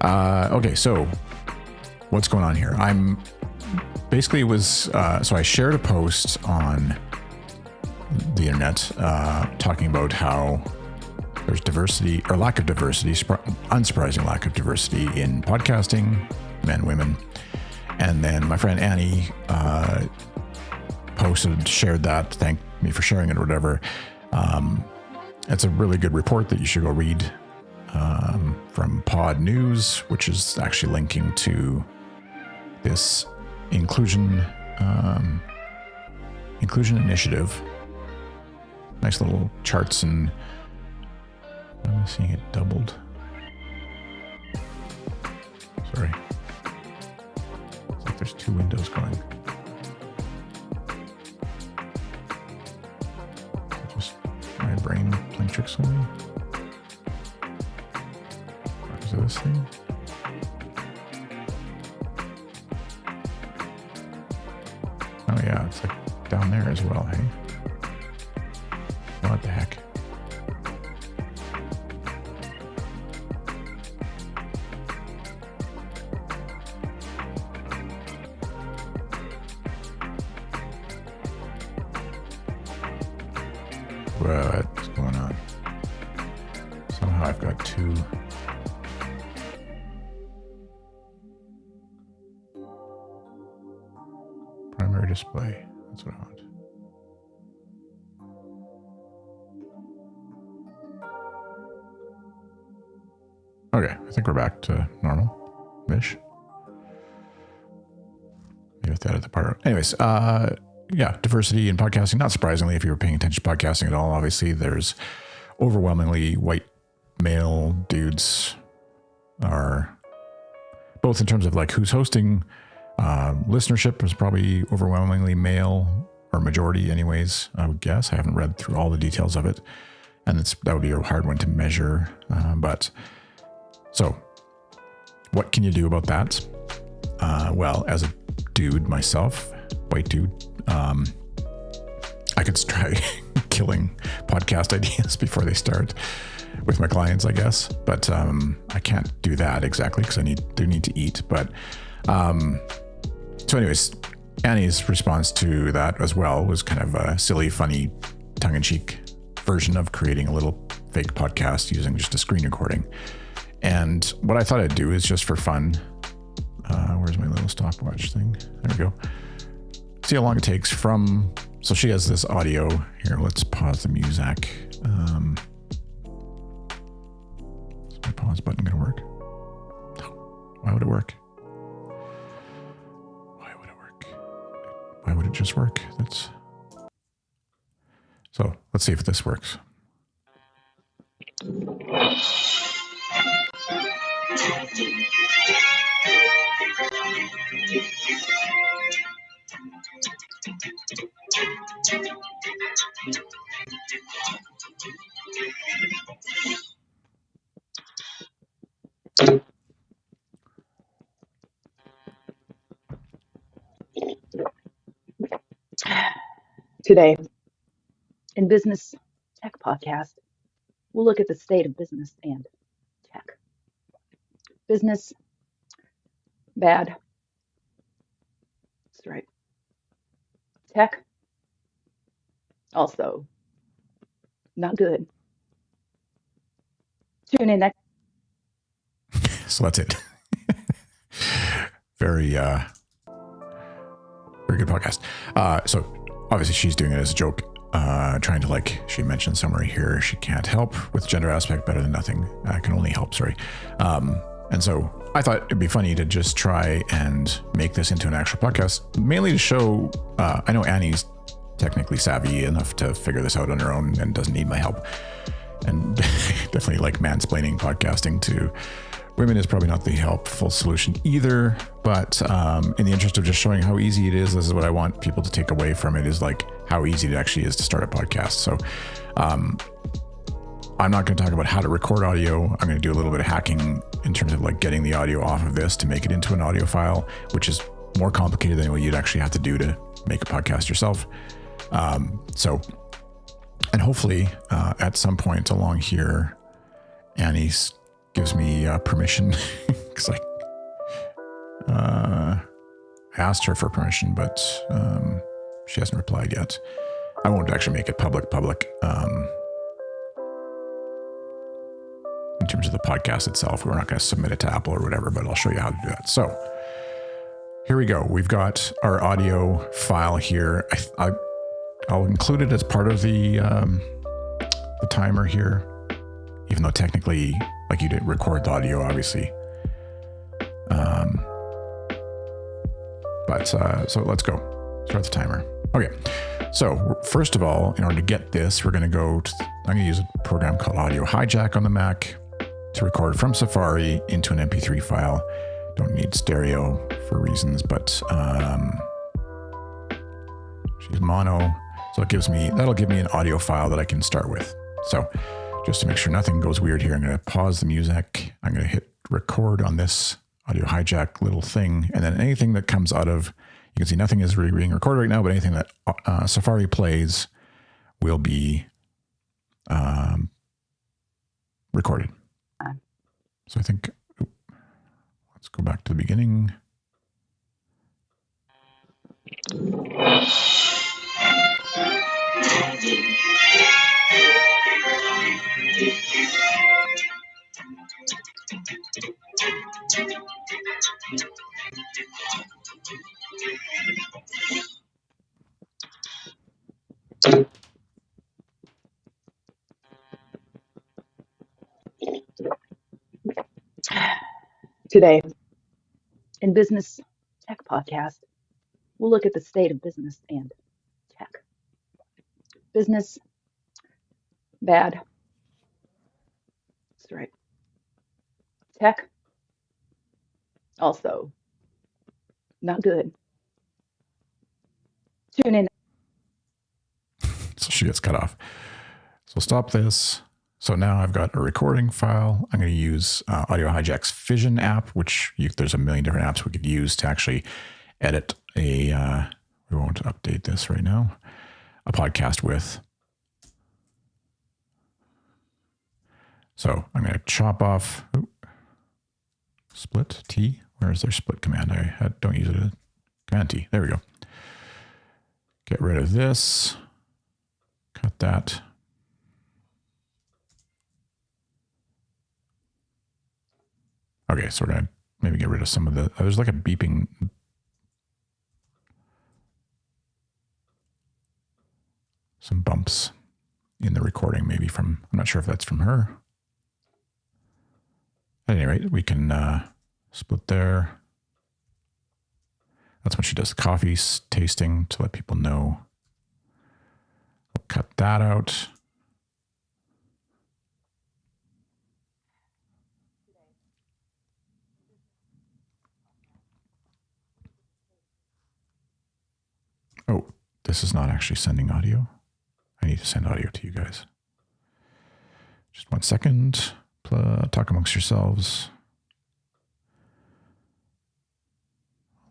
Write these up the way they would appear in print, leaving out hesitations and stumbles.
Okay, so what's going on here? I'm basically so I shared a post on the internet talking about how there's diversity or lack of diversity, unsurprising lack of diversity in podcasting, men, women. And then my friend Annie shared that, thanked me for sharing it or whatever. It's a really good report that you should go read from Pod News, which is actually linking to this inclusion initiative. Nice little charts, and I'm seeing it doubled. Sorry. It's like there's two windows going. Just my brain playing tricks on me. Is it this thing? Oh yeah, it's like down there as well, hey? What the heck? What's going on? Somehow I've got two. Primary display. That's what I want. Okay, I think we're back to normal-ish. Maybe with that at the part. Anyways, yeah, diversity in podcasting. Not surprisingly, if you were paying attention to podcasting at all, obviously there's overwhelmingly white male dudes, are both in terms of like who's hosting. Listenership is probably overwhelmingly male, or majority anyways, I would guess. I haven't read through all the details of it, and that would be a hard one to measure. But so what can you do about that? Well, as a dude myself, white dude, I could try killing podcast ideas before they start with my clients, I guess. But I can't do that exactly because I do need to eat. But so anyways, Annie's response to that as well was kind of a silly, funny, tongue-in-cheek version of creating a little fake podcast using just a screen recording. And what I thought I'd do is just for fun. Where's my little stopwatch thing? There we go. See how long it takes from. So she has this audio here. Let's pause the music. Is my pause button going to work? No. Why would it work? Why would it work? Why would it just work? So let's see if this works. Today, in Business Tech Podcast, we'll look at the state of business and tech. Business, bad. That's right. Tech, also not good. Tune in next. So that's it. Very good podcast. So obviously she's doing it as a joke, trying to, like she mentioned somewhere here, she can't help with gender aspect, better than nothing. Can only help, sorry. And so I thought it'd be funny to just try and make this into an actual podcast, mainly to show, I know Annie's technically savvy enough to figure this out on her own and doesn't need my help. And definitely like mansplaining podcasting to women is probably not the helpful solution either. But in the interest of just showing how easy it is, this is what I want people to take away from it, is like how easy it actually is to start a podcast. So I'm not going to talk about how to record audio. I'm going to do a little bit of hacking in terms of like getting the audio off of this to make it into an audio file, which is more complicated than what you'd actually have to do to make a podcast yourself. And hopefully at some point along here, Annie gives me permission Because I asked her for permission, but she hasn't replied yet. I won't actually make it public in terms of the podcast itself. We're not going to submit it to Apple or whatever, but I'll show you how to do that. So here we go. We've got our audio file here. I'll include it as part of the timer here, even though technically, like, you didn't record the audio, obviously. So let's go. Start the timer. Okay. So first of all, in order to get this, we're going to go to, I'm going to use a program called Audio Hijack on the Mac to record from Safari into an MP3 file. Don't need stereo for reasons, but she's mono. So that'll give me an audio file that I can start with. So just to make sure nothing goes weird here, I'm going to pause the music. I'm going to hit record on this Audio Hijack little thing. And then anything that comes out of, you can see nothing is being recorded right now, but anything that Safari plays will be recorded. So I think, let's go back to the beginning. Today, in Business Tech Podcast, we'll look at the state of business and tech. Business, bad. That's right. Tech, also not good. Tune in. So she gets cut off. So stop this. So now I've got a recording file. I'm going to use Audio Hijack's Fission app, which there's a million different apps we could use to actually edit we won't update this right now, a podcast with. So I'm going to chop off, split T. Where is their split command? Don't use it. Command T. There we go. Get rid of this. Cut that. Okay, so we're going to maybe get rid of some of the, there's like a beeping. Some bumps in the recording, maybe I'm not sure if that's from her. At any rate, we can split there. That's when she does the coffee tasting to let people know. We'll cut that out. Oh, this is not actually sending audio. I need to send audio to you guys. Just 1 second. Talk amongst yourselves.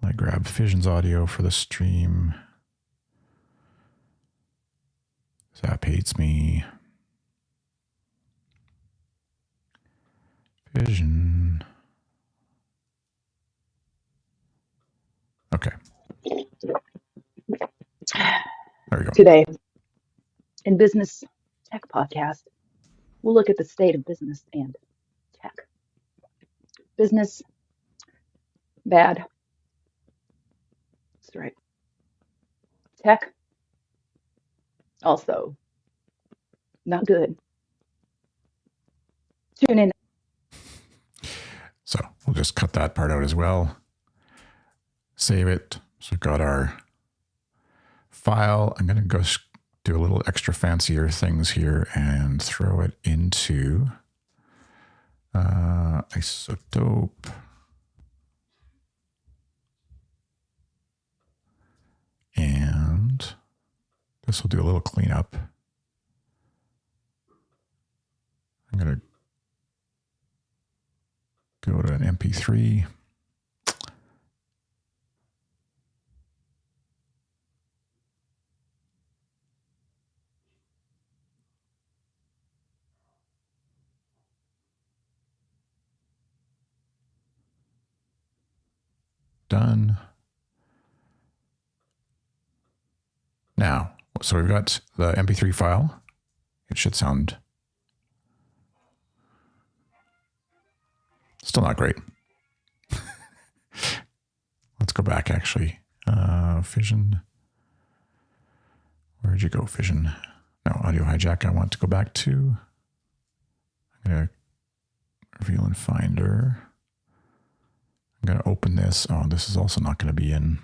I grab Fission's audio for the stream. Zap hates me. Fission. Okay. There we go. Today, in Business Tech Podcast, we'll look at the state of business and tech. Business, bad. That's right. Tech, also not good. Tune in. So we'll just cut that part out as well. Save it. So we've got our file. I'm going to go do a little extra fancier things here and throw it into Isotope. And this will do a little cleanup. I'm going to go to an MP3. done. Now, so we've got the MP3 file. It should sound still not great. Let's go back actually. Fission. Where'd you go, Fission? No, Audio Hijack I want to go back to. I'm going to reveal in Finder. I'm going to open this. Oh, this is also not going to be in.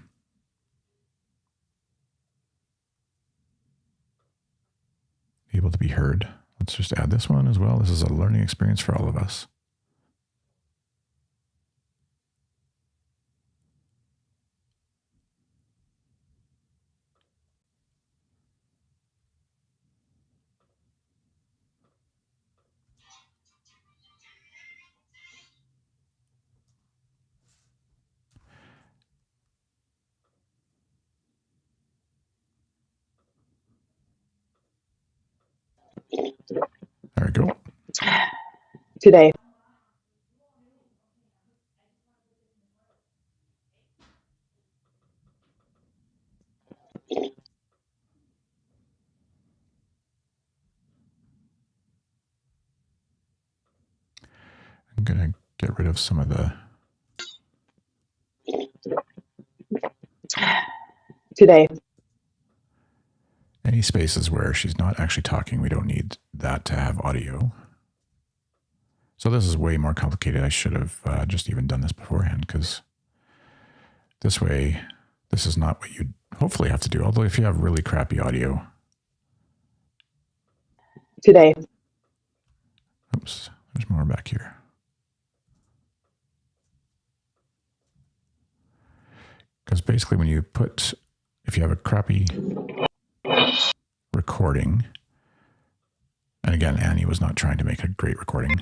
Able to be heard. Let's just add this one as well. This is a learning experience for all of us. There we go. Today. I'm going to get rid of some of the... Today. Any spaces where she's not actually talking, we don't need that to have audio. So this is way more complicated. I should have just even done this beforehand, because this way, this is not what you'd hopefully have to do. Although if you have really crappy audio. Today. Oops, there's more back here. Because basically when you put, if you have a crappy recording, and again, Annie was not trying to make a great recording.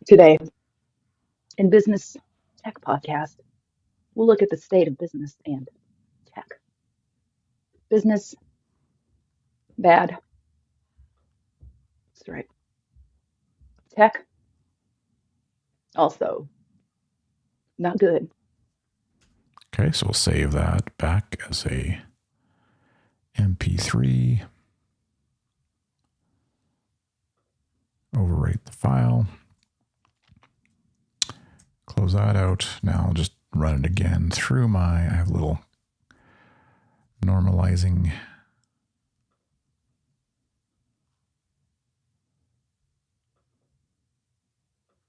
Today, in Business Tech Podcast, we'll look at the state of business and tech. Business, bad. That's right. Tech, also not good. Okay, so we'll save that back as a MP3. Overwrite the file. Close that out. Now I'll just run it again through I have a little normalizing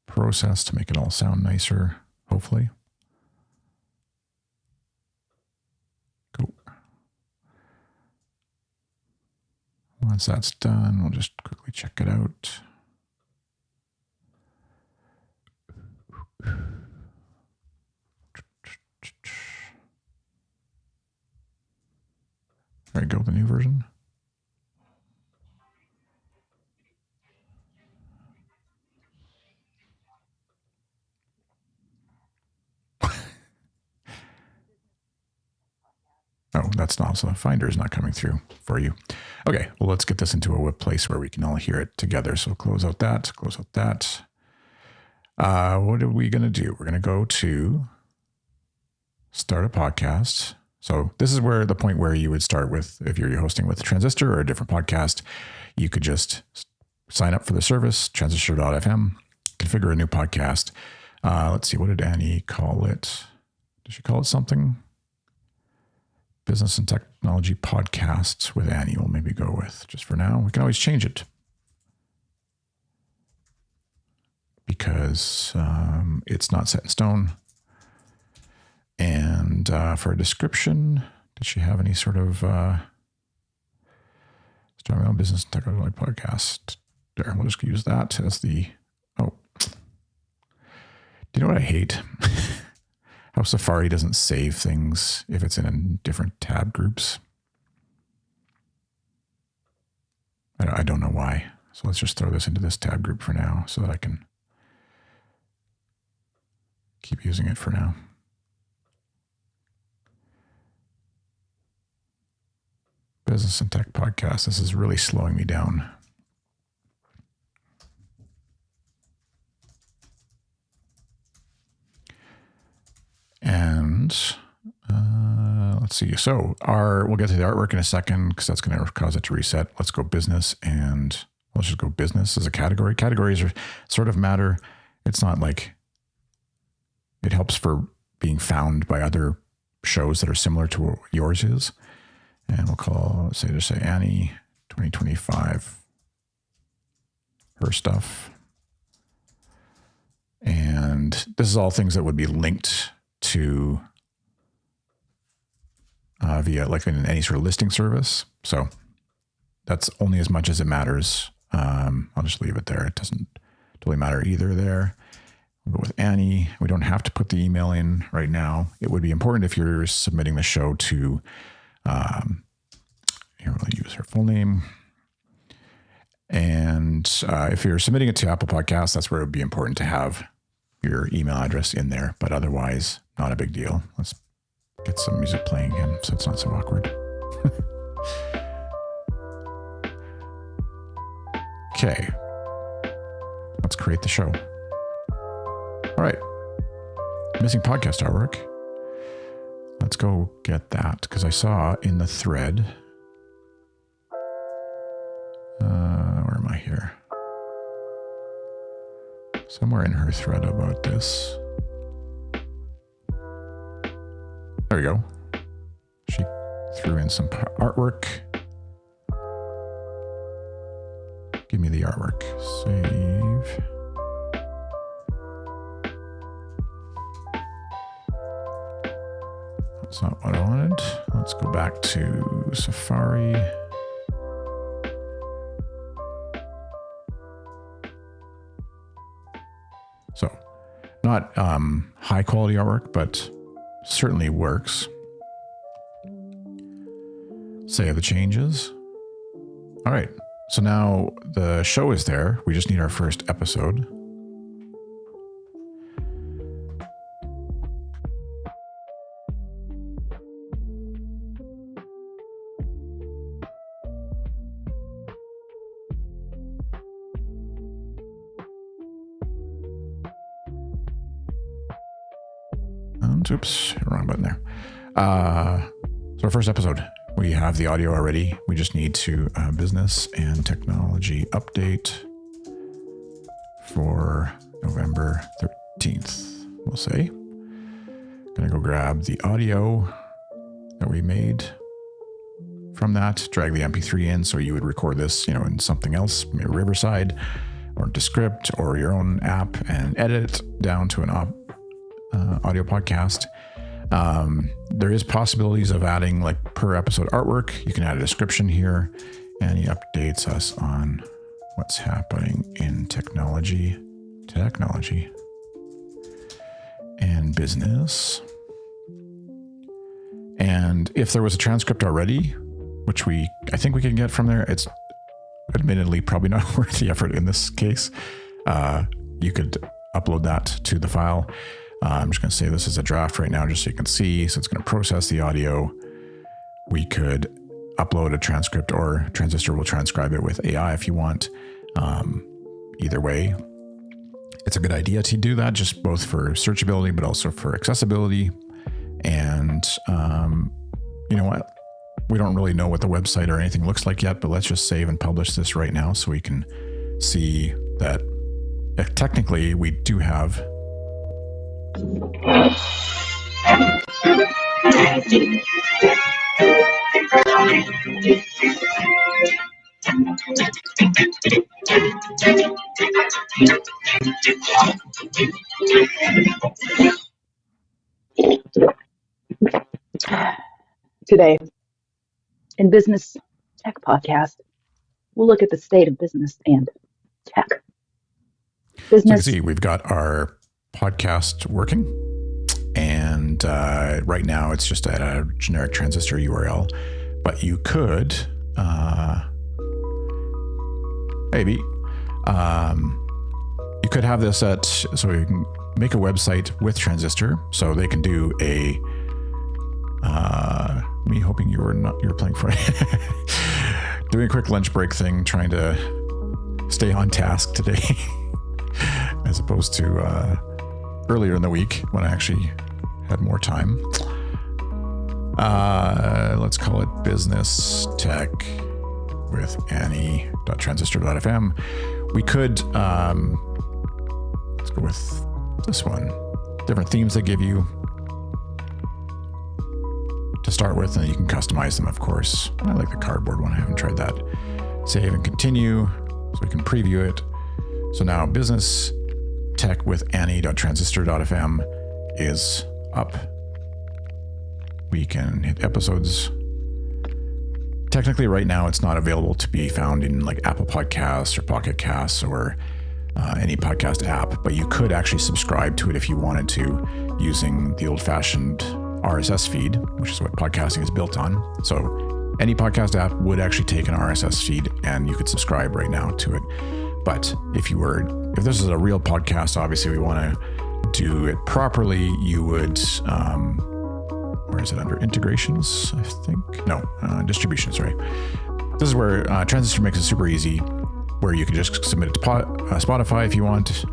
process to make it all sound nicer, hopefully. Cool. Once that's done, we'll just quickly check it out. There we go, the new version. Oh, that's not, so the Finder is not coming through for you. Okay, well, let's get this into a place where we can all hear it together. So close out that, close out that. What are we going to do? We're going to go to start a podcast. So this is where the point where you would start with, if you're hosting with Transistor or a different podcast, you could just sign up for the service, transistor.fm, configure a new podcast. Let's see, what did Annie call it? Did she call it something? Business and Technology Podcasts with Annie we'll maybe go with just for now. We can always change it because it's not set in stone. And for a description, did she have any sort of start my own business and technology podcast? There, we'll just use that as the, oh, do you know what I hate? How Safari doesn't save things if it's in different tab groups. I don't know why. So let's just throw this into this tab group for now so that I can keep using it for now. Business and Tech Podcast. This is really slowing me down. And let's see. So we'll get to the artwork in a second because that's going to cause it to reset. Let's go business, and let's just go business as a category. Categories are sort of matter. It's not like it helps for being found by other shows that are similar to what yours is. And we'll just say Annie 2025, her stuff. And this is all things that would be linked to via like in any sort of listing service. So that's only as much as it matters. I'll just leave it there. It doesn't totally matter either there. We'll go with Annie. We don't have to put the email in right now. It would be important if you're submitting the show to, here we'll use her full name. And if you're submitting it to Apple Podcasts, that's where it would be important to have your email address in there. But otherwise, not a big deal. Let's get some music playing again so it's not so awkward. Okay. Let's create the show. All right. Missing podcast artwork. Let's go get that because I saw in the thread. Where am I here? Somewhere in her thread about this. There we go. She threw in some artwork. Give me the artwork. Save. That's not what I wanted. Let's go back to Safari. So, not high quality artwork, but certainly works. Save the changes. All right. So now the show is there. We just need our first episode. Oops, wrong button there. So our first episode, we have the audio already. We just need to business and technology update for November 13th, we'll say. Gonna go grab the audio that we made from that, drag the MP3 in. So you would record this, in something else, maybe Riverside or Descript or your own app and edit it down to an audio podcast. There is possibilities of adding like per episode artwork. You can add a description here, and he updates us on what's happening in technology and business. And if there was a transcript already, which I think we can get from there, it's admittedly probably not worth the effort in this case. You could upload that to the file. I'm just going to say this is a draft right now just so you can see. So it's going to process the audio. We could upload a transcript, or Transistor will transcribe it with AI if you want. Either way, it's a good idea to do that, just both for searchability, but also for accessibility. And you know what? We don't really know what the website or anything looks like yet, but let's just save and publish this right now so we can see that technically we do have Today, in Business Tech Podcast, we'll look at the state of business and tech. So you can see we've got our podcast working, and right now it's just at a generic Transistor URL, but you could maybe you could have this so you can make a website with Transistor, so they can do a me hoping you're playing for doing a quick lunch break thing, trying to stay on task today as opposed to earlier in the week when I actually had more time. Let's call it Business Tech with Annie.transistor.fm. We could, let's go with this one. Different themes they give you to start with, and you can customize them, of course. I like the cardboard one. I haven't tried that. Save and continue, so we can preview it. So now Business Tech with Annie.transistor.fm is up. We can hit episodes. Technically, right now, it's not available to be found in like Apple Podcasts or Pocket Casts or any podcast app, but you could actually subscribe to it if you wanted to using the old-fashioned RSS feed, which is what podcasting is built on. So any podcast app would actually take an RSS feed and you could subscribe right now to it. But if this is a real podcast, obviously we want to do it properly. You would, where is it under integrations? I think, no, distributions, right? This is where Transistor makes it super easy, where you can just submit it to Spotify if you want.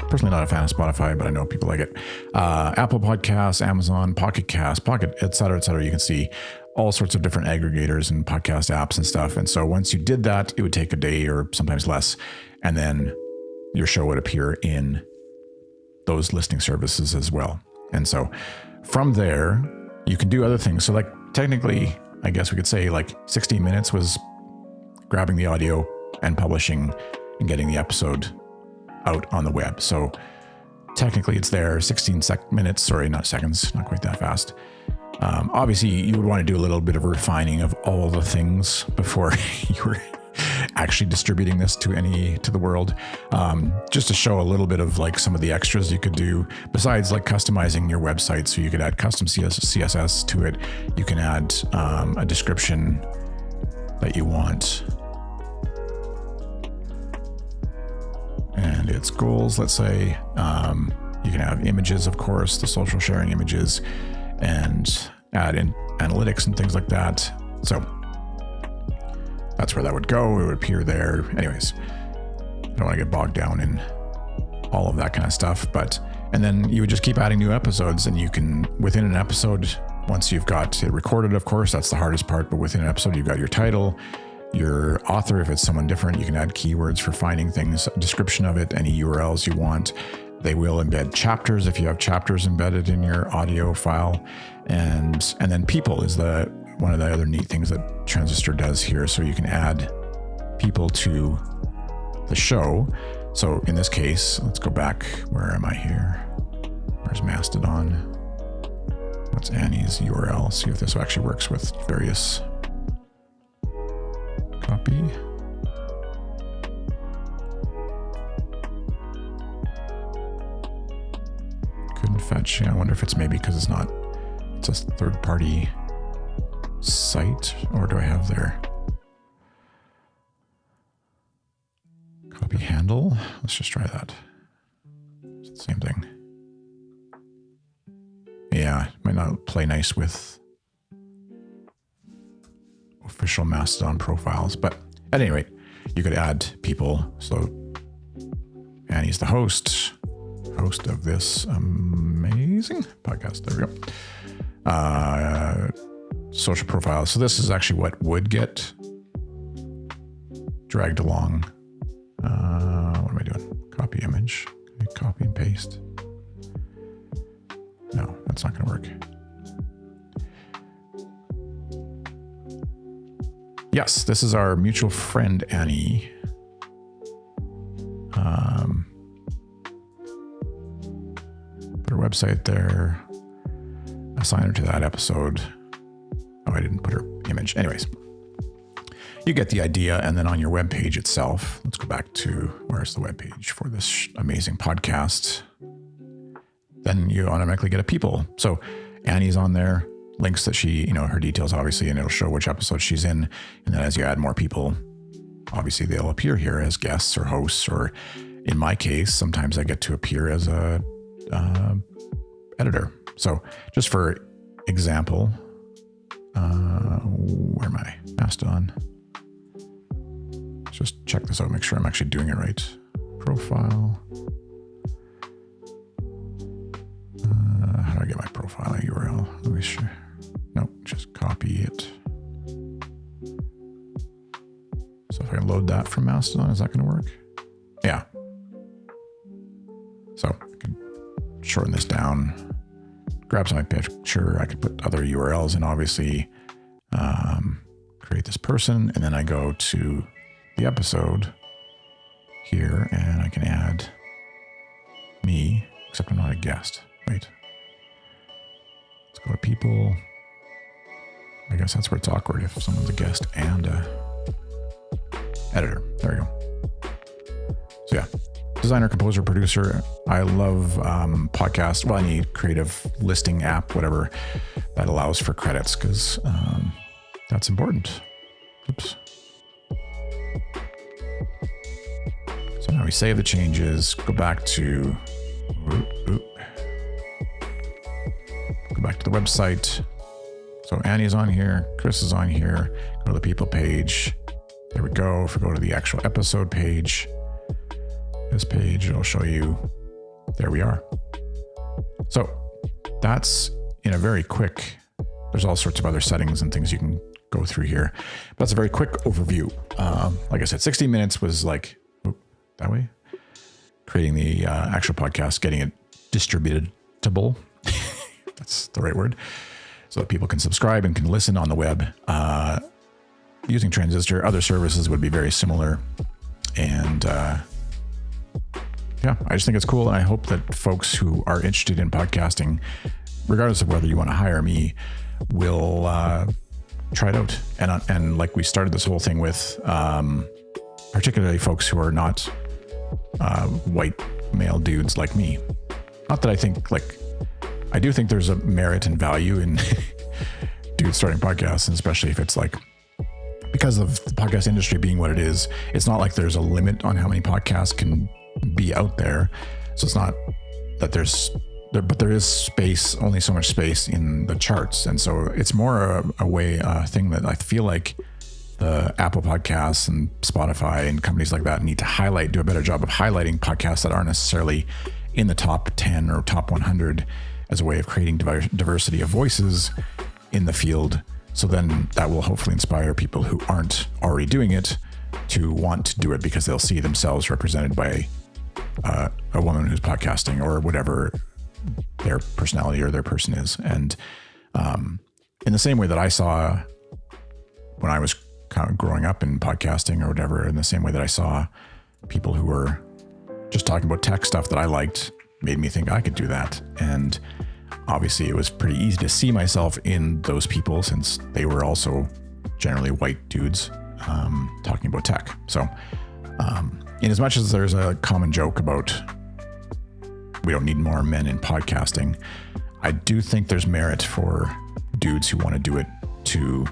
Personally not a fan of Spotify, but I know people like it. Apple Podcasts, Amazon, Pocket Cast, Pocket, et cetera, et cetera. You can see all sorts of different aggregators and podcast apps and stuff. And so once you did that, it would take a day or sometimes less. And then your show would appear in those listing services as well. And so from there, you can do other things. So like technically, I guess we could say like 16 minutes was grabbing the audio and publishing and getting the episode out on the web. So technically it's there 16 minutes, sorry, not seconds, not quite that fast. Obviously you would want to do a little bit of refining of all the things before you were actually distributing this to the world, just to show a little bit of like some of the extras you could do besides like customizing your website. So you could add custom CSS to it. You can add a description that you want and its goals, let's say. You can have images, of course, the social sharing images, and add in analytics and things like that. So that's where that would go. It would appear there. Anyways, I don't want to get bogged down in all of that kind of stuff. And then you would just keep adding new episodes, and you can, within an episode, once you've got it recorded, of course, that's the hardest part, but within an episode, you've got your title, your author, if it's someone different, you can add keywords for finding things, a description of it, any URLs you want. They will embed chapters if you have chapters embedded in your audio file. And then people is one of the other neat things that Transistor does here. So you can add people to the show. So in this case, let's go back. Where am I here? Where's Mastodon? What's Annie's URL? See if this actually works with various. Copy. Couldn't fetch. I wonder if it's maybe because it's a third-party site, or do I have their copy handle? Let's just try that. It's the same thing. Yeah, it might not play nice with official Mastodon profiles, but at any rate, you could add people. So Annie's the host of this amazing podcast. There we go. Social profiles. So this is actually what would get dragged along. What am I doing? Copy image. Copy and paste. No, that's not going to work. Yes, this is our mutual friend, Annie. Put her website there. Assign her to that episode. Oh, I didn't put her image. Anyways, you get the idea. And then on your web page itself, let's go back to where's the web page for this amazing podcast. Then you automatically get a people. So Annie's on there. Links that she, her details, obviously, and it'll show which episode she's in. And then as you add more people, obviously they'll appear here as guests or hosts, or in my case, sometimes I get to appear as a editor. So just for example, where am I? Mastodon. Let's just check this out, make sure I'm actually doing it right. Profile. How do I get my profile URL? Let me sure. No. just copy it. So if I can load that from Mastodon, is that going to work? Yeah. So I can shorten this down, grab my picture. I could put other URLs in, obviously, create this person, and then I go to the episode here and I can add me, except I'm not a guest. Wait. Let's go to people. I guess that's where it's awkward if someone's a guest and a editor. There we go. So yeah, designer, composer, producer. I love podcasts. Well, any creative listing app, whatever that allows for credits, because that's important. Oops. So now we save the changes, go back to the website. So Annie's on here, Chris is on here, go to the people page. There we go. If we go to the actual episode page, this page, it'll show you, there we are. So that's in a very quick, there's all sorts of other settings and things you can go through here. But that's a very quick overview. Like I said, 60 minutes was like, that way, creating the actual podcast, getting it distributable. That's the right word. So that people can subscribe and can listen on the web. Using Transistor, other services would be very similar. And yeah, I just think it's cool. And I hope that folks who are interested in podcasting, regardless of whether you want to hire me, will try it out. And like we started this whole thing with, particularly folks who are not white male dudes like me. Not that I think, like, I do think there's a merit and value in dudes starting podcasts, and especially if it's like, because of the podcast industry being what it is, it's not like there's a limit on how many podcasts can be out there. So it's not that but there is space, only so much space in the charts. And so it's more a thing that I feel like the Apple Podcasts and Spotify and companies like that need to do a better job of highlighting podcasts that aren't necessarily in the top 10 or top 100 as a way of creating diversity of voices in the field. So then that will hopefully inspire people who aren't already doing it to want to do it, because they'll see themselves represented by a woman who's podcasting or whatever their personality or their person is. And in the same way that I saw when I was kind of growing up in podcasting or whatever, in the same way that I saw people who were just talking about tech stuff that I liked, made me think I could do that. And obviously it was pretty easy to see myself in those people, since they were also generally white dudes talking about tech. So in as much as there's a common joke about we don't need more men in podcasting, I do think there's merit for dudes who want to do it to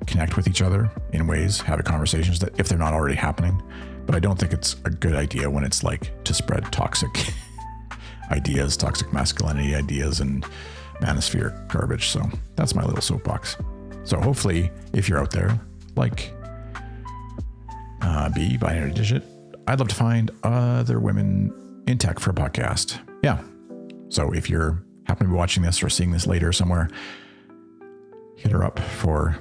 connect with each other in ways, have conversations that if they're not already happening. But I don't think it's a good idea when it's like to spread toxic ideas, toxic masculinity ideas, and manosphere garbage. So that's my little soapbox. So hopefully, if you're out there, like B, Binary Digit, I'd love to find other women in tech for a podcast. Yeah. So if you're happen to be watching this or seeing this later somewhere, hit her up for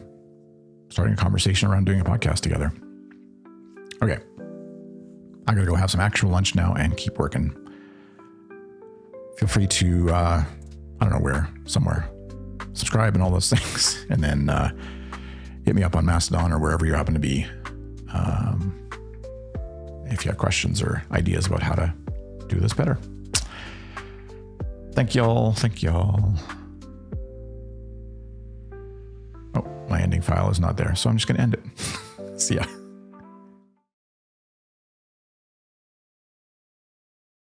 starting a conversation around doing a podcast together. Okay. I'm going to go have some actual lunch now and keep working. Feel free to, I don't know where, somewhere, subscribe and all those things. And then hit me up on Mastodon or wherever you happen to be. If you have questions or ideas about how to do this better. Thank y'all. Oh, my ending file is not there, so I'm just going to end it. See ya.